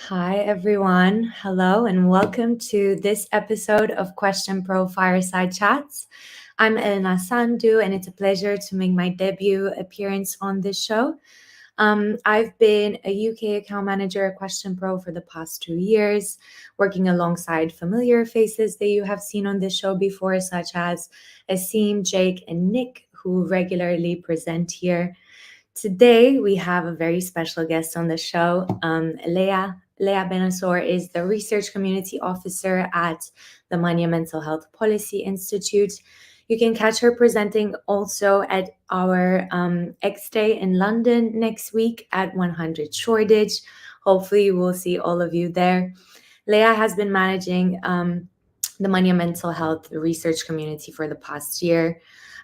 Hi, everyone. Hello, and welcome to this episode of Question Pro Fireside Chats. I'm Elena Sandu, and it's a pleasure to make my debut appearance on this show. I've been a UK account manager at Question Pro for the past 2 years, working alongside familiar faces that you have seen on this show before, such as Asim, Jake, and Nick, who regularly present here. Today, we have a very special guest on the show. Leia Ben Naceur is the Research Community Officer at the Mania Mental Health Policy Institute. You can catch her presenting also at our X Day in London next week at 100 Shoreditch. Hopefully, we'll see all of you there. Leia has been managing the Mania Mental Health research community for the past year.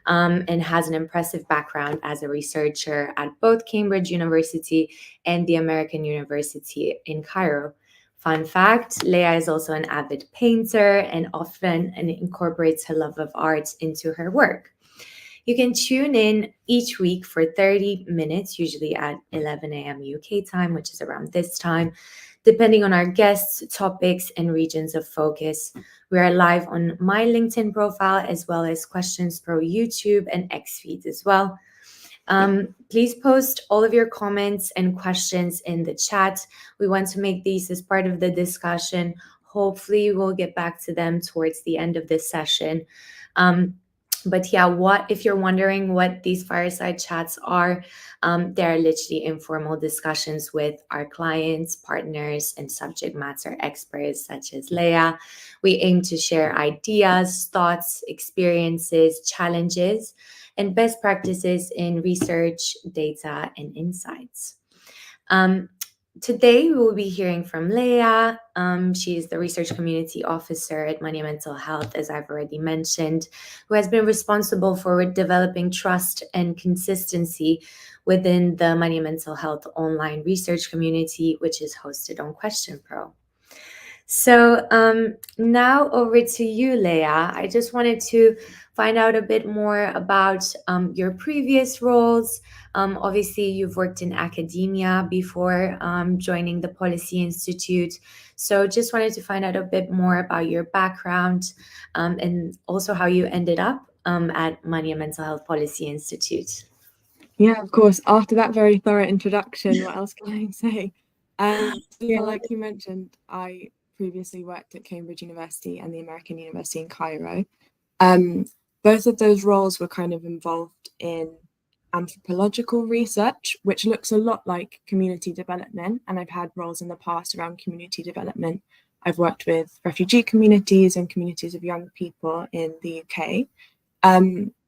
And has an impressive background as a researcher at both Cambridge University and the American University in Cairo. Fun fact, Leia is also an avid painter and often incorporates her love of art into her work. You can tune in each week for 30 minutes, usually at 11 a.m. UK time, which is around this time, depending on our guests, topics, and regions of focus. We are live on my LinkedIn profile as well as Questions Pro YouTube and X feeds as well. Please post all of your comments and questions in the chat. We want to make these as part of the discussion. Hopefully, we'll get back to them towards the end of this session. But yeah, if you're wondering what these fireside chats are, they're literally informal discussions with our clients, partners, and subject matter experts such as Leia. We aim to share ideas, thoughts, experiences, challenges, and best practices in research, data, and insights. Today, we will be hearing from Leia. She is the Research Community Officer at Mania Mental Health, as I've already mentioned, who has been responsible for developing trust and consistency within the Mania Mental Health online research community, which is hosted on Question Pro. So now over to you, Leia. I just wanted to find out a bit more about your previous roles. Obviously, you've worked in academia before joining the Policy Institute. So just wanted to find out a bit more about your background and also how you ended up at Mania Mental Health Policy Institute. Yeah, of course. After that very thorough introduction, what else can I say? Like you mentioned, I previously worked at Cambridge University and the American University in Cairo. Both of those roles were kind of involved in anthropological research, which looks a lot like community development. And I've had roles in the past around community development. I've worked with refugee communities and communities of young people in the UK.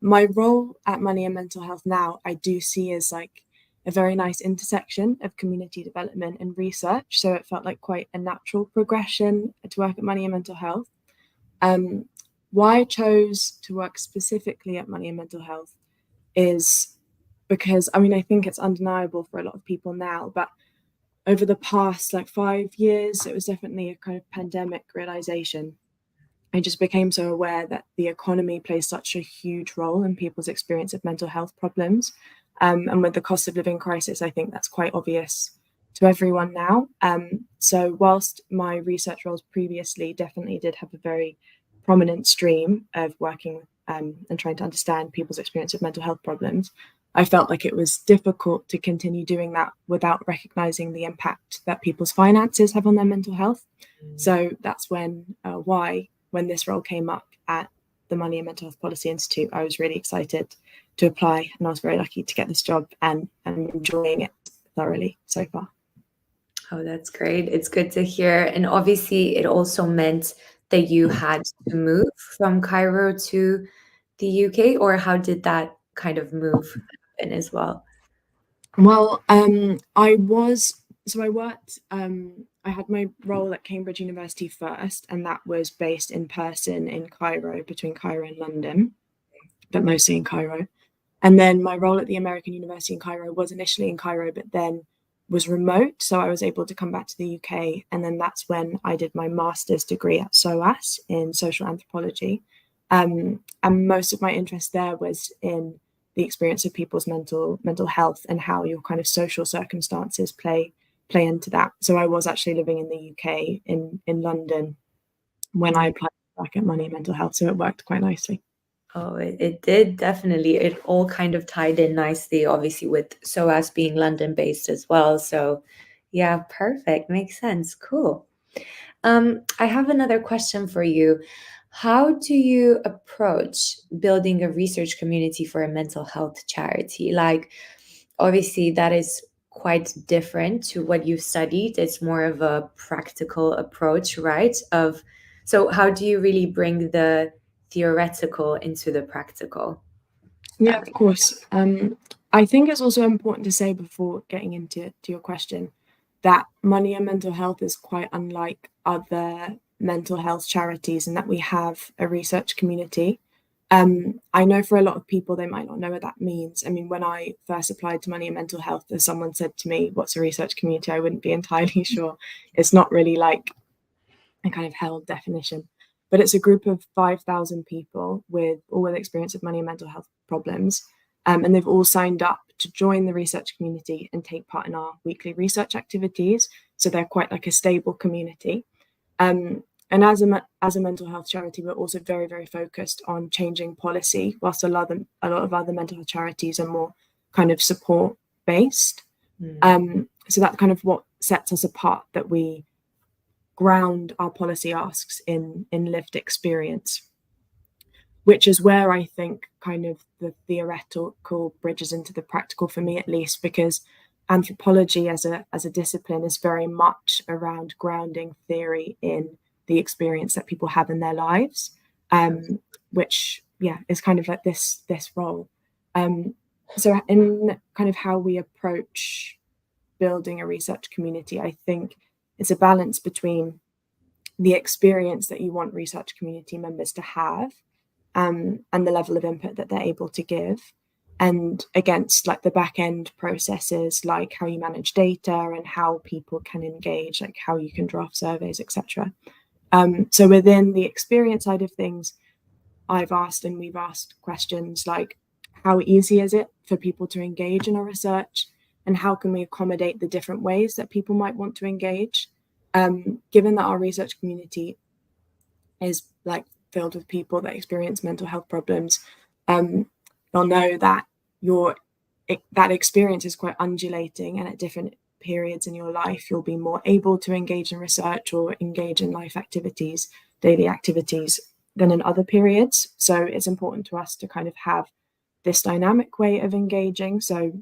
My role at Money and Mental Health now, I do see as like a very nice intersection of community development and research. So it felt like quite a natural progression to work at Money and Mental Health. Why I chose to work specifically at Money and Mental Health is because, I think it's undeniable for a lot of people now, but over the past 5 years, it was definitely a kind of pandemic realization. I just became so aware that the economy plays such a huge role in people's experience of mental health problems. And with the cost of living crisis, I think that's quite obvious to everyone now. So whilst my research roles previously definitely did have a very prominent stream of working and trying to understand people's experience of mental health problems, I felt like it was difficult to continue doing that without recognizing the impact that people's finances have on their mental health. So that's when this role came up at the Money and Mental Health Policy Institute, I was really excited to apply, and I was very lucky to get this job, and I'm enjoying it thoroughly so far. Oh, that's great. It's good to hear. And obviously, it also meant that you had to move from Cairo to the UK, or how did that kind of move happen as well? Well, I had my role at Cambridge University first, and that was based in person in Cairo, between Cairo and London, but mostly in Cairo. And then my role at the American University in Cairo was initially in Cairo, but then was remote. So I was able to come back to the UK. And then that's when I did my master's degree at SOAS in social anthropology. And most of my interest there was in the experience of people's mental health and how your kind of social circumstances play play into that. So I was actually living in the UK in London when I applied back at Money and Mental Health, so it worked quite nicely. Oh, it did definitely. It all kind of tied in nicely, obviously, with SOAS being London-based as well. So, yeah, perfect. Makes sense. Cool. I have another question for you. How do you approach building a research community for a mental health charity? Like, obviously, that is quite different to what you've studied. It's more of a practical approach, right? So how do you really bring the theoretical into the practical? Yeah, of course. I think it's also important to say before getting into your question that Money and Mental Health is quite unlike other mental health charities in that we have a research community. I know for a lot of people, they might not know what that means. I mean, when I first applied to Money and Mental Health, if someone said to me, "What's a research community?" I wouldn't be entirely sure. It's not really like a kind of held definition, but it's a group of 5,000 people with all with experience of money and mental health problems. And they've all signed up to join the research community and take part in our weekly research activities. So they're quite like a stable community. And as a mental health charity, we're also very, very focused on changing policy, whilst a lot of other mental health charities are more kind of support based. So that's kind of what sets us apart, that we ground our policy asks in lived experience, which is where I think kind of the theoretical bridges into the practical, for me at least, because anthropology as a discipline is very much around grounding theory in the experience that people have in their lives, which is kind of like this role. So in kind of how we approach building a research community, I think it's a balance between the experience that you want research community members to have, and the level of input that they're able to give, and against like the back end processes, like how you manage data and how people can engage, like how you can draft surveys, etc. So within the experience side of things, we've asked questions like, how easy is it for people to engage in our research, and how can we accommodate the different ways that people might want to engage? Given that our research community is like filled with people that experience mental health problems, you'll know that that experience is quite undulating, and at different periods in your life, you'll be more able to engage in research or engage in life activities, daily activities, than in other periods. So it's important to us to kind of have this dynamic way of engaging, so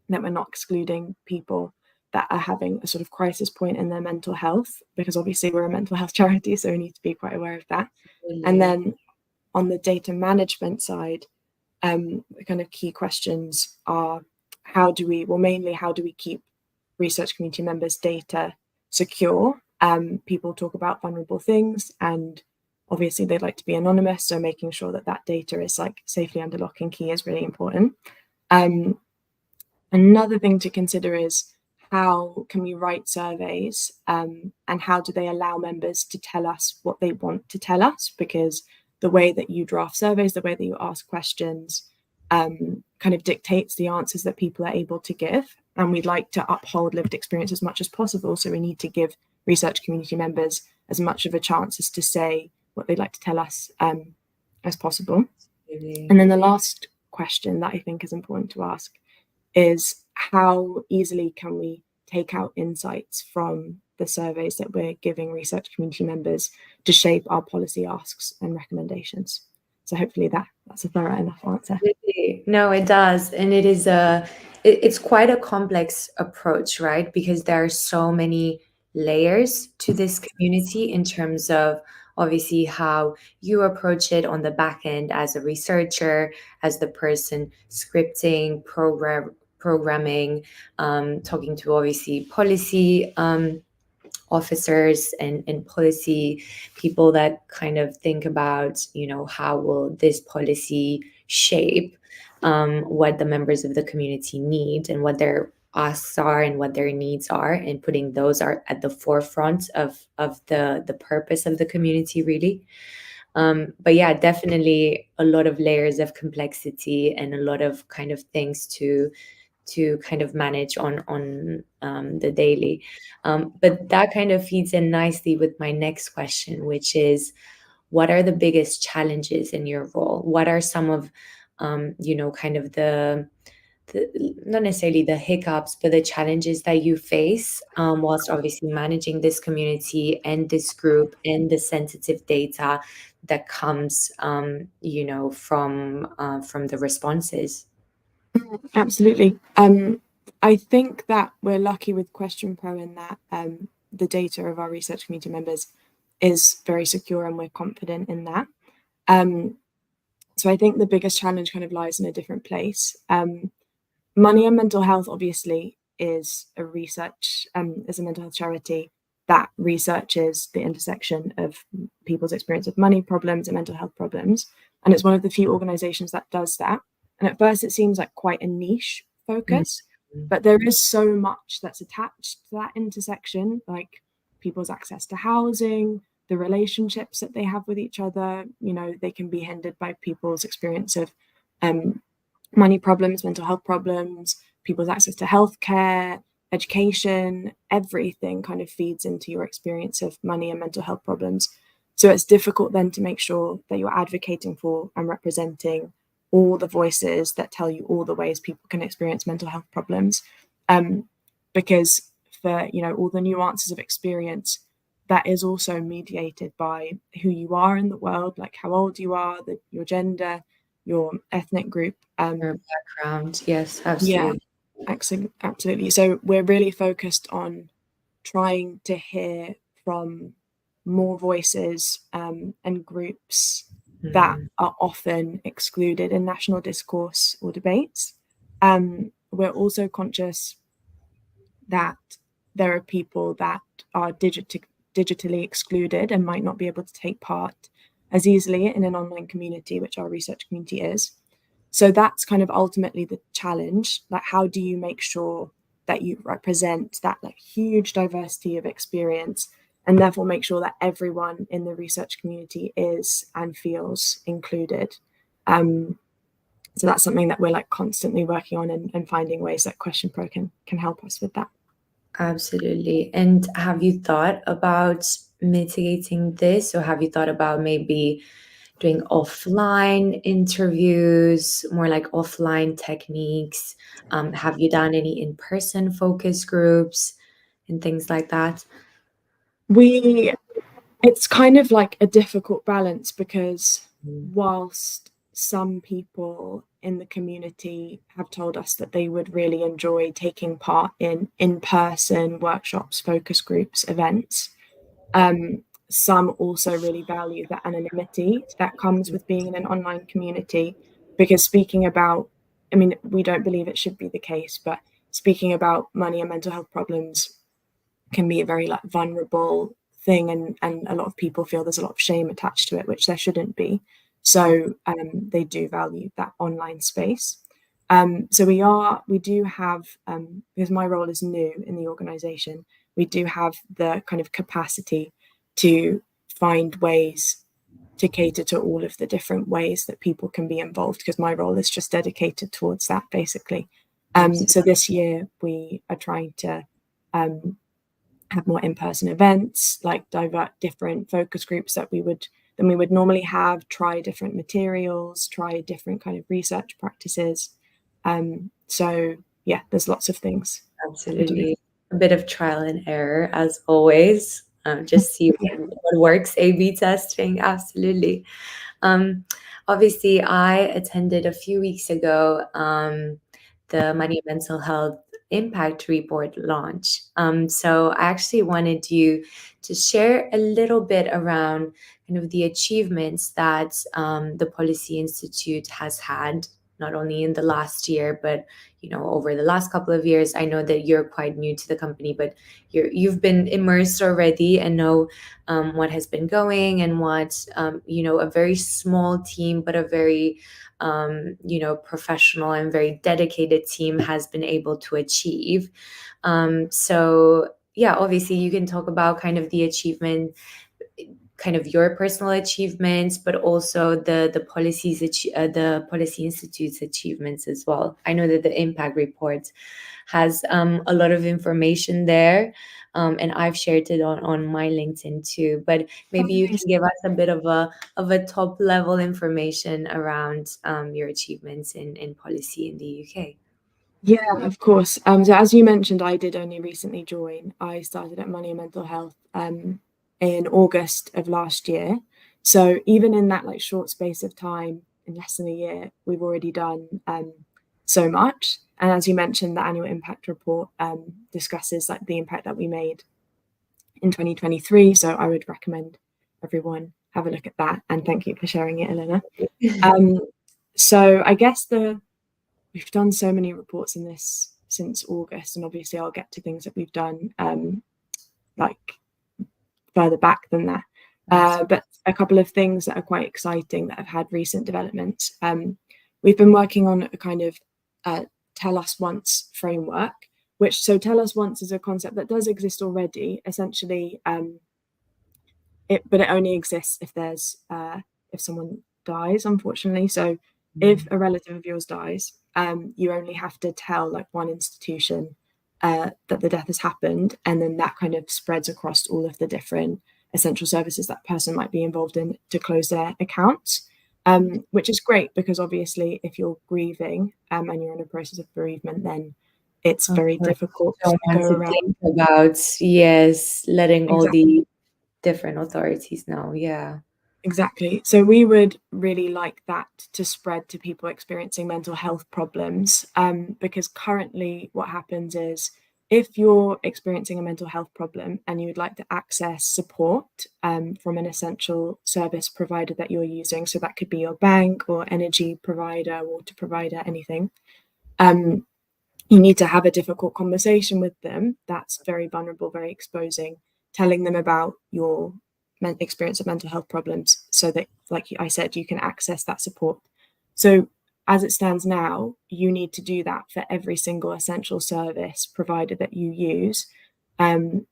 that we're not excluding people that are having a sort of crisis point in their mental health, because obviously we're a mental health charity, so we need to be quite aware of that. And then on the data management side, the kind of key questions are, how do we keep research community members' data secure? People talk about vulnerable things, and obviously they'd like to be anonymous, so making sure that that data is like safely under lock and key is really important. Another thing to consider is, how can we write surveys, and how do they allow members to tell us what they want to tell us? Because the way that you draft surveys, the way that you ask questions, kind of dictates the answers that people are able to give. And we'd like to uphold lived experience as much as possible. So we need to give research community members as much of a chance as to say what they'd like to tell us as possible. And then the last question that I think is important to ask is, how easily can we take out insights from the surveys that we're giving research community members to shape our policy asks and recommendations? So hopefully that's a thorough enough answer. No, it does. And it's quite a complex approach, right? Because there are so many layers to this community in terms of obviously how you approach it on the back end as a researcher, as the person scripting, programming, talking to obviously policy officers and policy people that kind of think about, how will this policy shape what the members of the community need and what their asks are and what their needs are, and putting those are at the forefront of the purpose of the community, really. But yeah, definitely a lot of layers of complexity and a lot of kind of things to kind of manage on the daily. But that kind of feeds in nicely with my next question, which is, what are the biggest challenges in your role? What are some of, kind of not necessarily the hiccups, but the challenges that you face whilst obviously managing this community and this group and the sensitive data that comes, from the responses? Absolutely. I think that we're lucky with Question Pro in that the data of our research community members is very secure, and we're confident in that. So I think the biggest challenge kind of lies in a different place. Money and mental health obviously is a mental health charity that researches the intersection of people's experience of money problems and mental health problems. And it's one of the few organizations that does that. And at first it seems like quite a niche focus, but there is so much that's attached to that intersection, like people's access to housing, the relationships that they have with each other. They can be hindered by people's experience of money problems, mental health problems, people's access to healthcare, education. Everything kind of feeds into your experience of money and mental health problems. So it's difficult then to make sure that you're advocating for and representing all the voices that tell you all the ways people can experience mental health problems. Because for all the nuances of experience, that is also mediated by who you are in the world, like how old you are, your gender, your ethnic group, Your background. Yes, absolutely. Yeah, absolutely. So we're really focused on trying to hear from more voices and groups that are often excluded in national discourse or debates. We're also conscious that there are people that are digitally excluded and might not be able to take part as easily in an online community, which our research community is. So that's kind of ultimately the challenge. Like, how do you make sure that you represent that like huge diversity of experience, and therefore make sure that everyone in the research community is and feels included? So that's something that we're like constantly working on and finding ways that Question Pro can help us with that. Absolutely. And have you thought about mitigating this, or have you thought about maybe doing offline interviews, more like offline techniques? Have you done any in-person focus groups and things like that? It's kind of like a difficult balance, because whilst some people in the community have told us that they would really enjoy taking part in in-person workshops, focus groups, events, some also really value the anonymity that comes with being in an online community, because speaking about, we don't believe it should be the case, but speaking about money and mental health problems can be a very like vulnerable thing, and a lot of people feel there's a lot of shame attached to it, which there shouldn't be. So they do value that online space. So we do have, because my role is new in the organization, we do have the kind of capacity to find ways to cater to all of the different ways that people can be involved, because my role is just dedicated towards that, basically. So this year we are trying to have more in-person events, like divert different focus groups that we would normally have, try different materials, try different kind of research practices. So yeah, there's lots of things. Absolutely. A bit of trial and error as always. Just see what works, A/B testing. Absolutely. Obviously, I attended a few weeks ago the Money and Mental Health Impact Report launch. So I actually wanted you to share a little bit around kind of the achievements that the Policy Institute has had, not only in the last year, but over the last couple of years. I know that you're quite new to the company, but you've been immersed already and know what has been going, and what a very small team, but a very professional and very dedicated team has been able to achieve. So yeah, obviously you can talk about kind of the achievement kind of your personal achievements, but also the policies, the policy institute's achievements as well. I know that the impact report has a lot of information there, and I've shared it on my LinkedIn too. But maybe you can give us a bit of a top level information around your achievements in policy in the UK. Yeah, of course. So as you mentioned, I did only recently join. I started at Money and Mental Health in August of last year. So even in that like short space of time, in less than a year, we've already done so much. And as you mentioned, the annual impact report discusses like the impact that we made in 2023. So I would recommend everyone have a look at that. And thank you for sharing it, Elena. So I guess we've done so many reports in this since August, and obviously I'll get to things that we've done like further back than that. But a couple of things that are quite exciting that have had recent developments. We've been working on a kind of tell us once framework, so tell us once is a concept that does exist already. Essentially, but it only exists if there's if someone dies, unfortunately. So if a relative of yours dies, you only have to tell like one institution that the death has happened, and then that kind of spreads across all of the different essential services that person might be involved in to close their accounts, which is great because obviously if you're grieving and you're in a process of bereavement, then it's very difficult to go around. Think about letting all the different authorities know. Yeah. Exactly. So we would really like that to spread to people experiencing mental health problems, because currently what happens is if you're experiencing a mental health problem and you would like to access support from an essential service provider that you're using, so that could be your bank or energy provider, water provider, anything, you need to have a difficult conversation with them that's very vulnerable, very exposing, telling them about your experience of mental health problems so that, like I said, you can access that support. So as it stands now, you need to do that for every single essential service provider that you use. And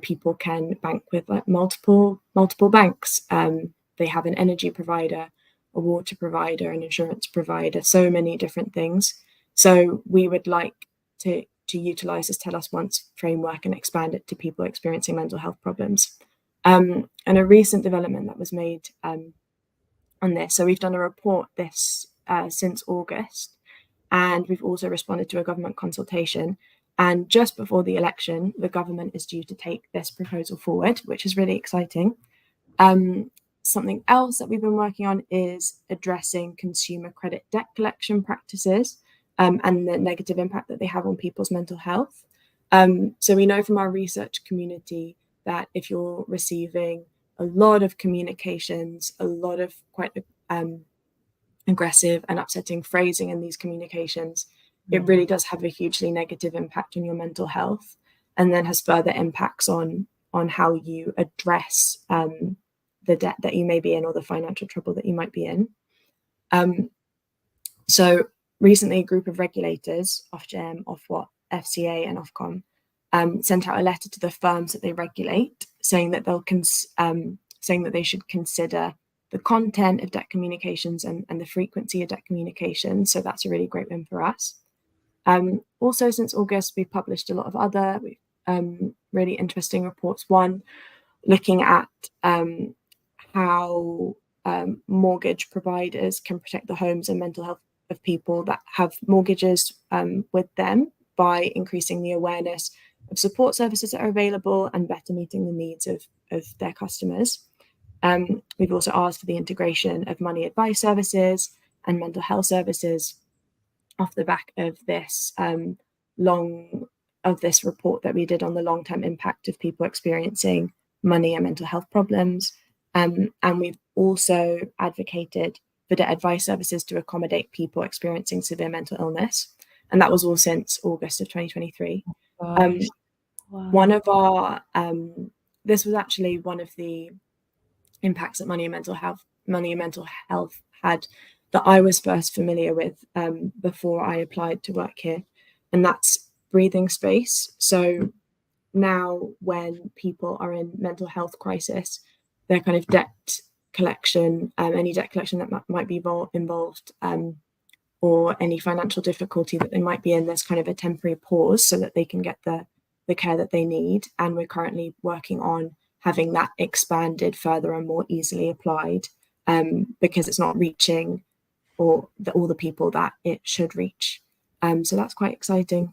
people can bank with like multiple banks. They have an energy provider, a water provider, an insurance provider, so many different things. So we would like to utilize this tell us once framework and expand it to people experiencing mental health problems. And a recent development that was made on this. So we've done a report since August, and we've also responded to a government consultation. And just before the election, the government is due to take this proposal forward, which is really exciting. Something else that we've been working on is addressing consumer credit debt collection practices and the negative impact that they have on people's mental health. So we know from our research community that if you're receiving a lot of communications, a lot of quite aggressive and upsetting phrasing in these communications, it really does have a hugely negative impact on your mental health, and then has further impacts on how you address the debt that you may be in or the financial trouble that you might be in. So recently, a group of regulators, Ofgem, Ofwat, FCA, and Ofcom, sent out a letter to the firms that they regulate, saying that they should consider the content of debt communications and the frequency of debt communications. So that's a really great win for us. Also, since August, we've published a lot of other really interesting reports. One looking at how mortgage providers can protect the homes and mental health of people that have mortgages with them by increasing the awareness of support services that are available and better meeting the needs of their customers. We've also asked for the integration of money advice services and mental health services off the back of this this report that we did on the long-term impact of people experiencing money and mental health problems. And we've also advocated for debt advice services to accommodate people experiencing severe mental illness. And that was all since August of 2023. Wow. One of our, this was actually one of the impacts that money and mental health had that I was first familiar with before I applied to work here, and that's breathing space. So now when people are in mental health crisis, their kind of debt collection, any debt collection that might be involved, or any financial difficulty that they might be in. There's kind of a temporary pause so that they can get the care that they need. And we're currently working on having that expanded further and more easily applied, because it's not reaching all the people that it should reach. So that's quite exciting.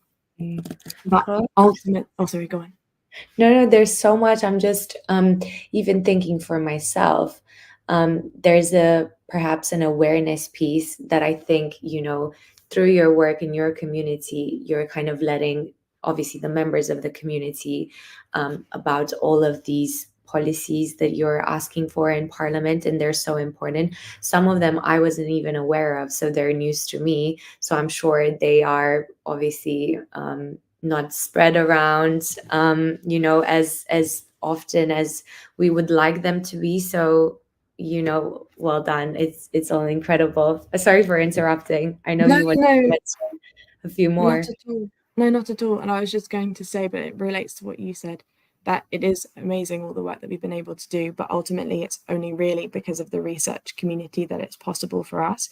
But sorry, go on. No, there's so much. I'm just even thinking for myself. There's perhaps an awareness piece that I think, through your work in your community, you're kind of letting, obviously, the members of the community about all of these policies that you're asking for in Parliament, and they're so important. Some of them I wasn't even aware of, so they're news to me. So I'm sure they are obviously not spread around, as often as we would like them to be. So, well done. It's all incredible. Sorry for interrupting. I know you want to mention a few more. Not at all. No, not at all. And I was just going to say, but it relates to what you said, that it is amazing all the work that we've been able to do, but ultimately it's only really because of the research community that it's possible for us.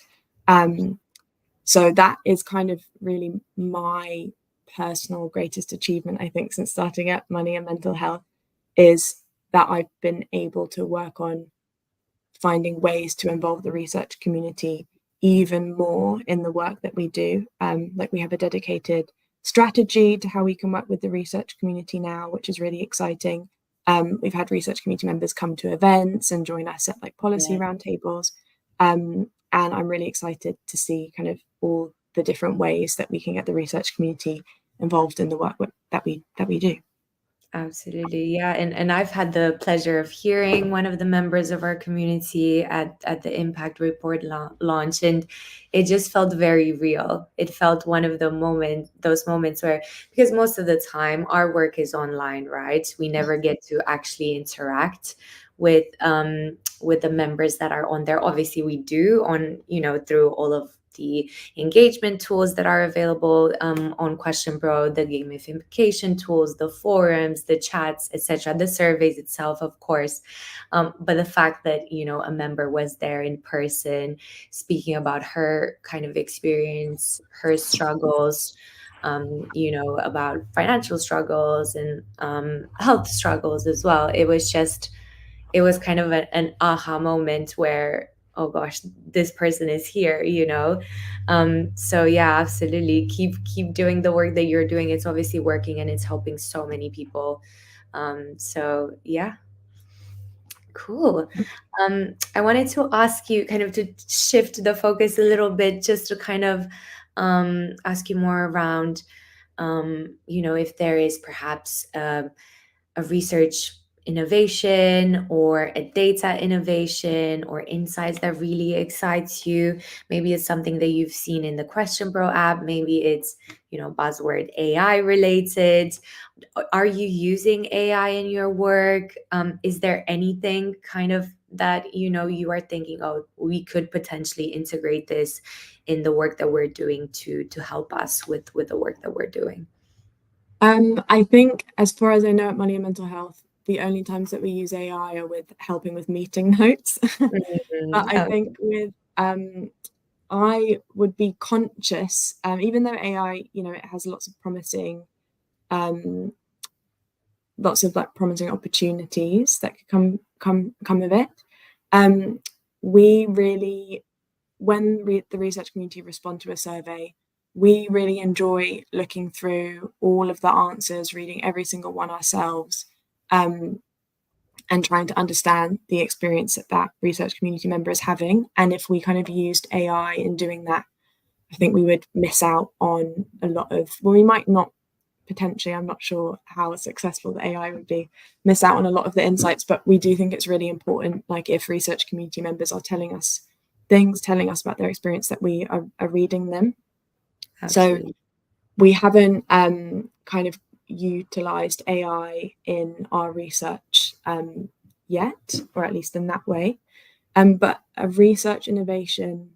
So that is kind of really my personal greatest achievement, I think, since starting at Money and Mental Health, is that I've been able to work on finding ways to involve the research community even more in the work that we do. Like, we have a dedicated strategy to how we can work with the research community now, which is really exciting. We've had research community members come to events and join us at like policy roundtables. And I'm really excited to see kind of all the different ways that we can get the research community involved in the work that we do. Absolutely. Yeah. And I've had the pleasure of hearing one of the members of our community at the Impact Report launch, and it just felt very real. It felt one of those moments where, because most of the time our work is online, right? We never get to actually interact with the members that are on there. Obviously we do on, through all of the engagement tools that are available on Question Pro, the gamification tools, the forums, the chats, etc., the surveys itself, of course. But the fact that, a member was there in person speaking about her kind of experience, her struggles, about financial struggles and health struggles as well. It was kind of an aha moment where, oh gosh, this person is here. So yeah, absolutely, keep doing the work that you're doing. It's obviously working and it's helping so many people. So yeah, cool. I wanted to ask you, kind of to shift the focus a little bit, just to kind of ask you more around if there is perhaps a research innovation or a data innovation or insights that really excites you. Maybe it's something that you've seen in the Question Pro app. Maybe it's, buzzword AI related. Are you using AI in your work? Is there anything kind of that, you are thinking, oh, we could potentially integrate this in the work that we're doing to help us with the work that we're doing? I think, as far as I know, at Money and Mental Health, the only times that we use AI are with helping with meeting notes. But I think with I would be conscious, even though AI, it has lots of promising opportunities that could come of it. We really, when the research community respond to a survey, we really enjoy looking through all of the answers, reading every single one ourselves, and trying to understand the experience that research community member is having. And if we kind of used AI in doing that, I think we would miss out on a lot of, well, we might not potentially, I'm not sure how successful the AI would be, miss out on a lot of the insights, but we do think it's really important, like if research community members are telling us things, telling us about their experience, that we are reading them. Absolutely. So we haven't kind of utilized AI in our research yet, or at least in that way. But a research innovation,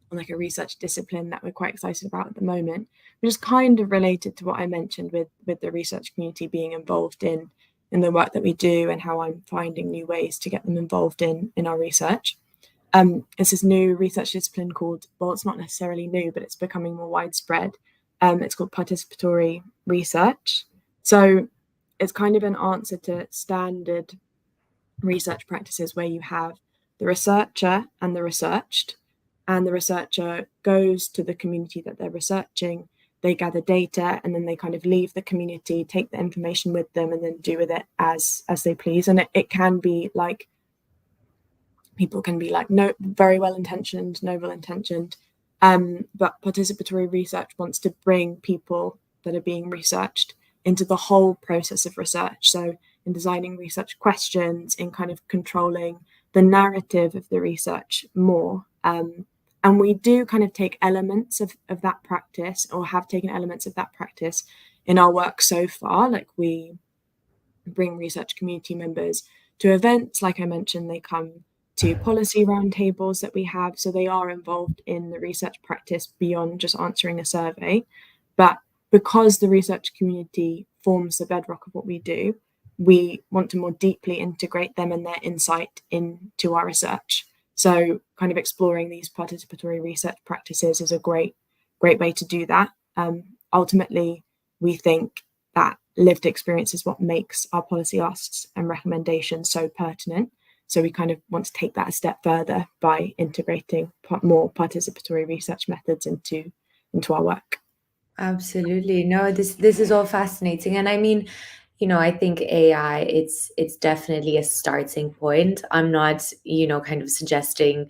like a research discipline that we're quite excited about at the moment, which is kind of related to what I mentioned with the research community being involved in the work that we do and how I'm finding new ways to get them involved in our research. It's this new research discipline called, well, it's not necessarily new, but it's becoming more widespread. It's called participatory research. So it's kind of an answer to standard research practices where you have the researcher and the researched, and the researcher goes to the community that they're researching, they gather data, and then they kind of leave the community, take the information with them, and then do with it as they please. And it can be like, people can be like, no, very well intentioned, noble intentioned, but participatory research wants to bring people that are being researched into the whole process of research. So in designing research questions, in kind of controlling the narrative of the research more. And we do kind of take elements of that practice, or have taken elements of that practice in our work so far. Like, we bring research community members to events, like I mentioned, they come to policy roundtables that we have, so they are involved in the research practice beyond just answering a survey. But because the research community forms the bedrock of what we do, we want to more deeply integrate them and their insight into our research. So kind of exploring these participatory research practices is a great way to do that. Ultimately, we think that lived experience is what makes our policy asks and recommendations so pertinent. So we kind of want to take that a step further by integrating more participatory research methods into our work. Absolutely. No, this is all fascinating. And I mean, I think AI, it's definitely a starting point. I'm not, kind of suggesting,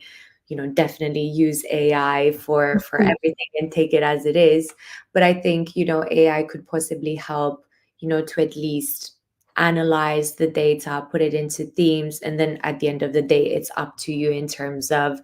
definitely use AI for everything and take it as it is. But I think, AI could possibly help, to at least analyze the data, put it into themes, and then at the end of the day, it's up to you in terms of,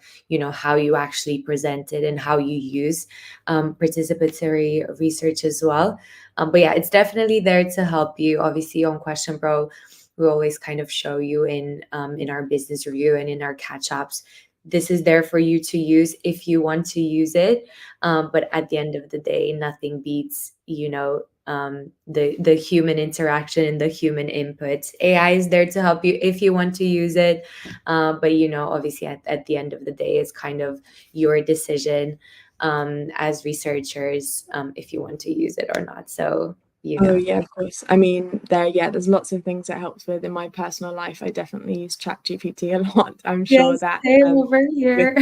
how you actually present it and how you use participatory research as well. But yeah, it's definitely there to help you. Obviously, on Question Pro, we always kind of show you in our business review and in our catch ups. This is there for you to use if you want to use it. But at the end of the day, nothing beats, the human interaction and the human input. AI is there to help you if you want to use it. But, obviously at the end of the day, it's kind of your decision as researchers, if you want to use it or not. So, Oh yeah, of course. I mean, there's lots of things it helps with. In my personal life, I definitely use ChatGPT a lot. I'm sure Yes, that same over with here.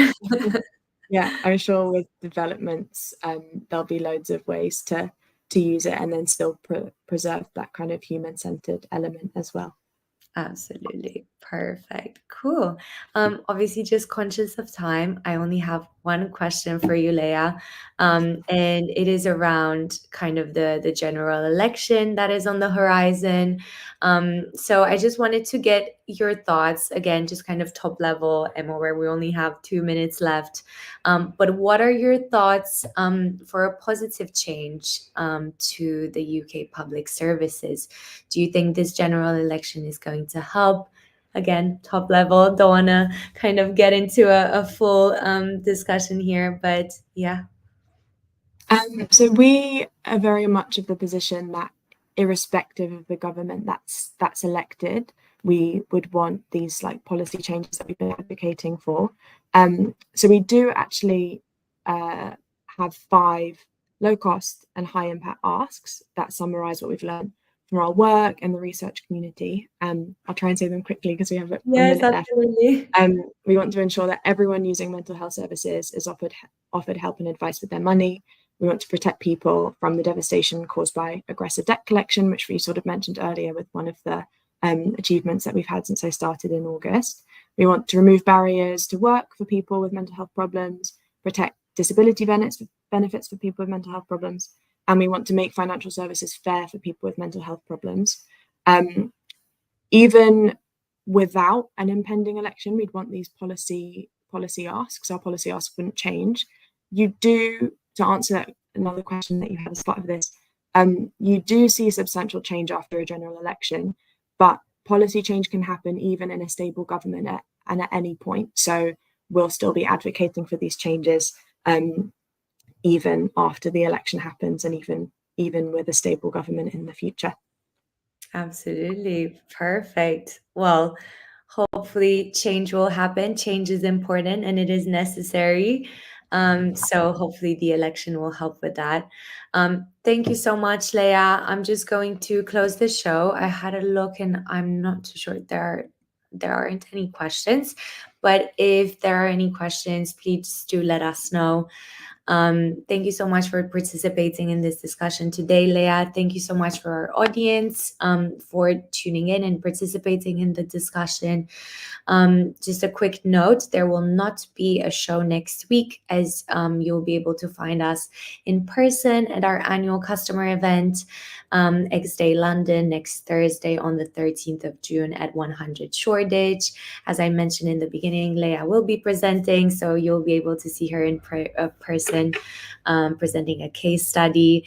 I'm sure with developments, there'll be loads of ways to use it and then still preserve that kind of human-centered element as well. Absolutely. Perfect. Cool. Obviously, just conscious of time, I only have one question for you, Leia. And it is around kind of the general election that is on the horizon. So I just wanted to get your thoughts again, just kind of top level, and where we only have 2 minutes left. But what are your thoughts for a positive change to the UK public services? Do you think this general election is going to help? Again, top level, don't want to kind of get into a full discussion here, but yeah. So we are very much of the position that, irrespective of the government that's elected, we would want these like policy changes that we've been advocating for. So we do actually have 5 low cost and high impact asks that summarize what we've learned from our work and the research community. I'll try and say them quickly because we have a Yes, minute left. absolutely. We want to ensure that everyone using mental health services is offered help and advice with their money. We want to protect people from the devastation caused by aggressive debt collection, which we sort of mentioned earlier with one of the achievements that we've had since I started in August. We want to remove barriers to work for people with mental health problems, protect disability benefits for people with mental health problems, and we want to make financial services fair for people with mental health problems. Even without an impending election, we'd want these policy asks. Our policy asks wouldn't change. You do, to answer another question that you had as part of this, you do see substantial change after a general election, but policy change can happen even in a stable government and at any point. So we'll still be advocating for these changes even after the election happens, and even with a stable government in the future. Absolutely. Perfect. Well, hopefully change will happen. Change is important and it is necessary. So hopefully the election will help with that. Thank you so much, Leia. I'm just going to close the show. I had a look and I'm not too sure there aren't any questions, but if there are any questions, please do let us know. Thank you so much for participating in this discussion today, Leia. Thank you so much for our audience for tuning in and participating in the discussion. Just a quick note, there will not be a show next week as you'll be able to find us in person at our annual customer event, X Day London, next Thursday on the 13th of June at 100 Shoreditch. As I mentioned in the beginning, Leia will be presenting, so you'll be able to see her in person presenting a case study.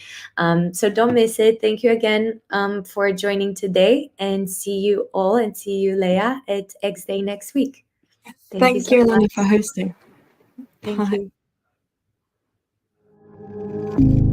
So don't miss it. Thank you again for joining today, and see you all, and see you, Leia, at X Day next week. Thank you Thank so you, much. Elena, for hosting. Thank Bye. you.